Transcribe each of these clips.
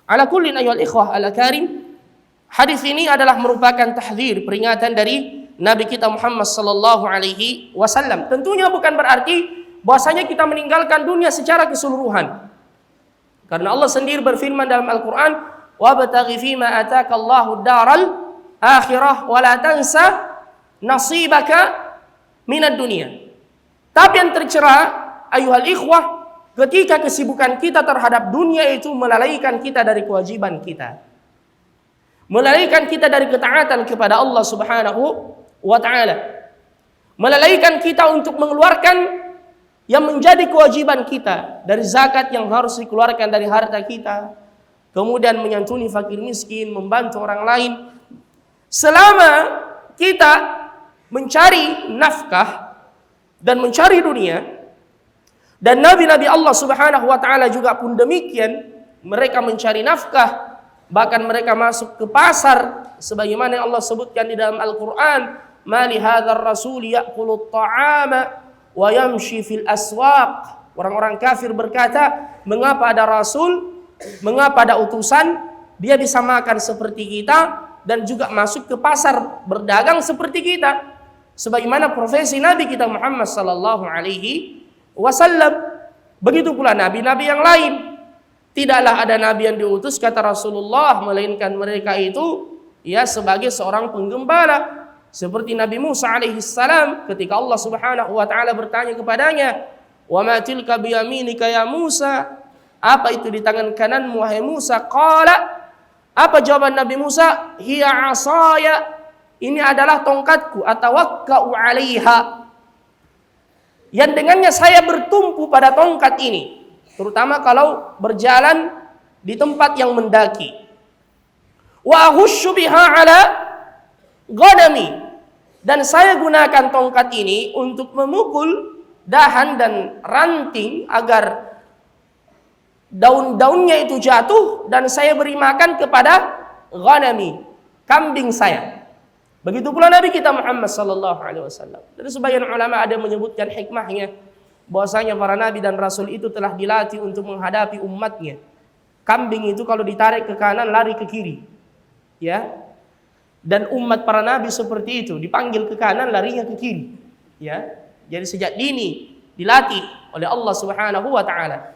Ala kullin ayyuhal ikhwah al-karim, hadis ini adalah merupakan tahdzir, peringatan dari Nabi kita Muhammad sallallahu alaihi wasallam. Tentunya bukan berarti bahwasanya kita meninggalkan dunia secara keseluruhan. Karena Allah sendiri berfirman dalam Al-Qur'an, "Wabtaghi fima ataka Allahu ad-daral akhirah wa la tansa nasibaka minad dunya." Tapi yang tercera, ayuhal ikhwah, ketika kesibukan kita terhadap dunia itu melalaikan kita dari kewajiban kita, melalaikan kita dari ketaatan kepada Allah Subhanahu wa ta'ala, melalaikan kita untuk mengeluarkan yang menjadi kewajiban kita dari zakat yang harus dikeluarkan dari harta kita, kemudian menyantuni fakir miskin, membantu orang lain. Selama kita mencari nafkah dan mencari dunia, dan nabi-nabi Allah Subhanahu wa ta'ala juga pun demikian, mereka mencari nafkah, bahkan mereka masuk ke pasar sebagaimana yang Allah sebutkan di dalam Al-Qur'an, "Ma li hadzal rasul ya'kulu at-ta'ama wa yamshi fil aswaq." Orang-orang kafir berkata, mengapa ada rasul, mengapa ada utusan, dia bisa makan seperti kita dan juga masuk ke pasar berdagang seperti kita, sebagaimana profesi Nabi kita Muhammad sallallahu alaihi wasallam. Begitu pula nabi-nabi yang lain. Tidaklah ada nabi yang diutus, kata Rasulullah, melainkan mereka itu ya sebagai seorang penggembala. Seperti Nabi Musa alaihi salam, ketika Allah Subhanahu wa taala bertanya kepadanya, "Wa ma tilka biyaminika ya Musa?" Apa itu di tangan kananmu wahai Musa? Qala, apa jawaban Nabi Musa? "Hiya 'asaya." Ini adalah tongkatku, atawakka'u 'alaiha. Yang dengannya saya bertumpu pada tongkat ini, terutama kalau berjalan di tempat yang mendaki. Wa ahushu biha ala ghanami, dan saya gunakan tongkat ini untuk memukul dahan dan ranting agar daun-daunnya itu jatuh dan saya beri makan kepada ghanami, kambing saya. Begitu pula Nabi kita Muhammad sallallahu alaihi wasallam. Dari sebagian ulama ada yang menyebutkan hikmahnya bahwasanya para nabi dan rasul itu telah dilatih untuk menghadapi umatnya. Kambing itu kalau ditarik ke kanan lari ke kiri. Ya. Dan umat para nabi seperti itu, dipanggil ke kanan larinya ke kiri. Ya. Jadi sejak dini dilatih oleh Allah Subhanahu wa taala.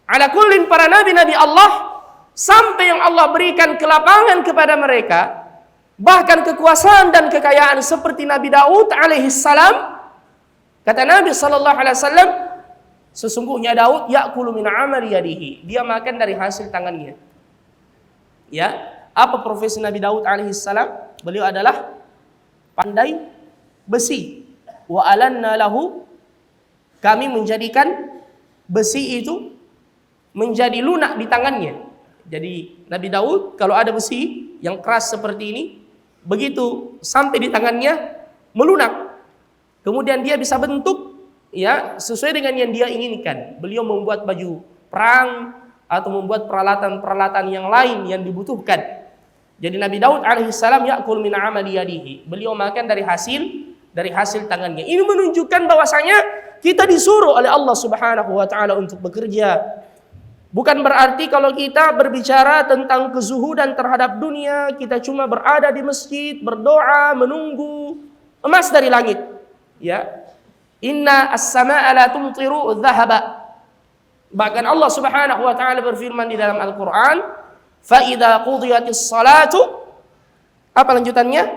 Ala kullin, para nabi-nabi Allah sampai yang Allah berikan kelapangan kepada mereka, bahkan kekuasaan dan kekayaan seperti Nabi Daud alaihi salam. Kata Nabi sallallahu alaihi wasallam, sesungguhnya Daud ya'kulu min 'amali yadihi, dia makan dari hasil tangannya. Ya, apa profesi Nabi Daud alaihi salam? Beliau adalah pandai besi. Wa alanna lahu, kami menjadikan besi itu menjadi lunak di tangannya. Jadi Nabi Daud kalau ada besi yang keras seperti ini, begitu sampai di tangannya melunak, kemudian dia bisa bentuk ya sesuai dengan yang dia inginkan. Beliau membuat baju perang atau membuat peralatan-peralatan yang lain yang dibutuhkan. Jadi Nabi Daud alaihissalam ya'kul min 'amali yadihi, beliau makan dari hasil tangannya. Ini menunjukkan bahwasanya kita disuruh oleh Allah Subhanahu wa taala untuk bekerja. Bukan berarti kalau kita berbicara tentang kezuhudan terhadap dunia, kita cuma berada di masjid, berdoa, menunggu emas dari langit. Ya. Inna as-samaa'a la tumtiru dhahaba. Bahkan Allah Subhanahu wa taala berfirman di dalam Al-Qur'an, "Fa idza qudiyatis salatu", apa lanjutannya?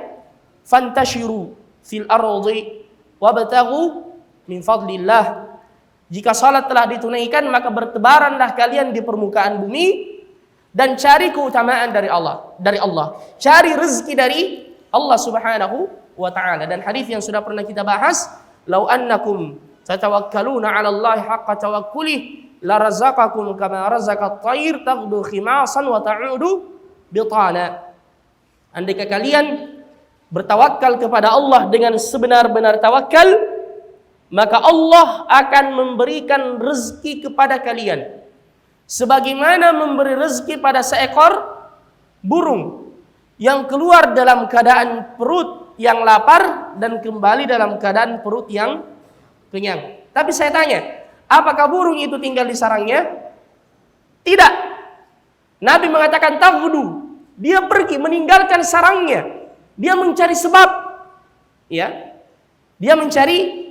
"Fantashiru fil ardi wabtaghu min fadlillah." Jika salat telah ditunaikan, maka bertebaranlah kalian di permukaan bumi dan cari keutamaan dari Allah. Cari rezeki dari Allah Subhanahu wa taala. Dan hadis yang sudah pernah kita bahas, "Lau annakum tatawakkaluna 'ala Allah haqqa tawakkulih la razaqakum kama razaqat thair taghdu khimasan wa ta'udu bitana." Andai kalian bertawakal kepada Allah dengan sebenar-benar tawakal, maka Allah akan memberikan rezeki kepada kalian sebagaimana memberi rezeki pada seekor burung yang keluar dalam keadaan perut yang lapar dan kembali dalam keadaan perut yang kenyang. Tapi saya tanya, apakah burung itu tinggal di sarangnya? Tidak. Nabi mengatakan taghdu, dia pergi meninggalkan sarangnya, dia mencari sebab, ya, dia mencari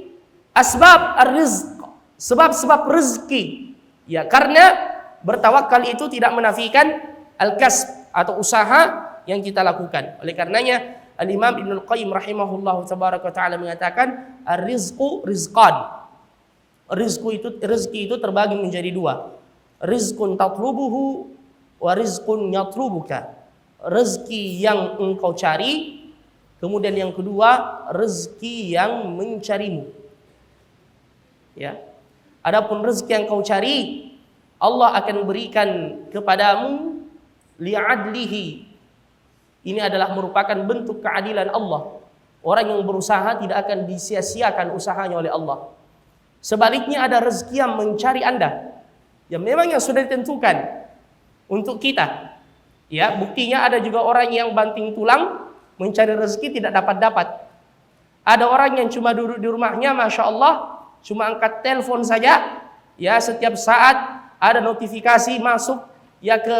asbab ar-rizq, sebab-sebab rezeki, ya, karena bertawakal itu tidak menafikan al-kasb atau usaha yang kita lakukan. Oleh karenanya Al-Imam Ibnul Qayyim rahimahullahu tabaraka ta'ala mengatakan ar-rizqu rizqan. Rezeki itu terbagi menjadi dua. Rizqun tatlubuhu wa rizqun yatlubuka. Rezeki yang engkau cari, kemudian yang kedua rezeki yang mencarimu. Ya. Adapun rezeki yang kau cari, Allah akan berikan kepadamu li'adlihi. Ini adalah merupakan bentuk keadilan Allah. Orang yang berusaha tidak akan disia-siakan usahanya oleh Allah. Sebaliknya ada rezeki yang mencari Anda, yang memang yang sudah ditentukan untuk kita. Ya, buktinya ada juga orang yang banting tulang mencari rezeki tidak dapat-dapat. Ada orang yang cuma duduk di rumahnya, masya Allah, cuma angkat telepon saja. Ya, setiap saat ada notifikasi masuk ya ke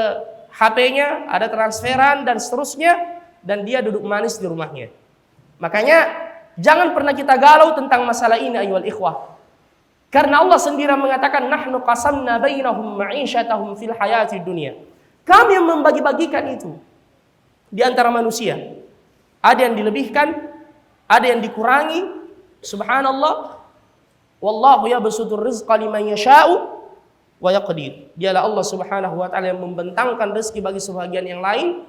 HP-nya, ada transferan dan seterusnya, dan dia duduk manis di rumahnya. Makanya jangan pernah kita galau tentang masalah ini ayyuhal ikhwah. Karena Allah sendiri mengatakan nahnu qasamna bainahum ma'isyatahum fil hayati dunya. Kami yang membagi-bagikan itu di antara manusia. Ada yang dilebihkan, ada yang dikurangi. Subhanallah. Wallahu yabsutur rizqa liman yasha'u wa yaqdir. Dialah Allah Subhanahu wa taala yang membentangkan rezeki bagi sebagian yang lain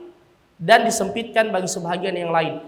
dan disempitkan bagi sebagian yang lain.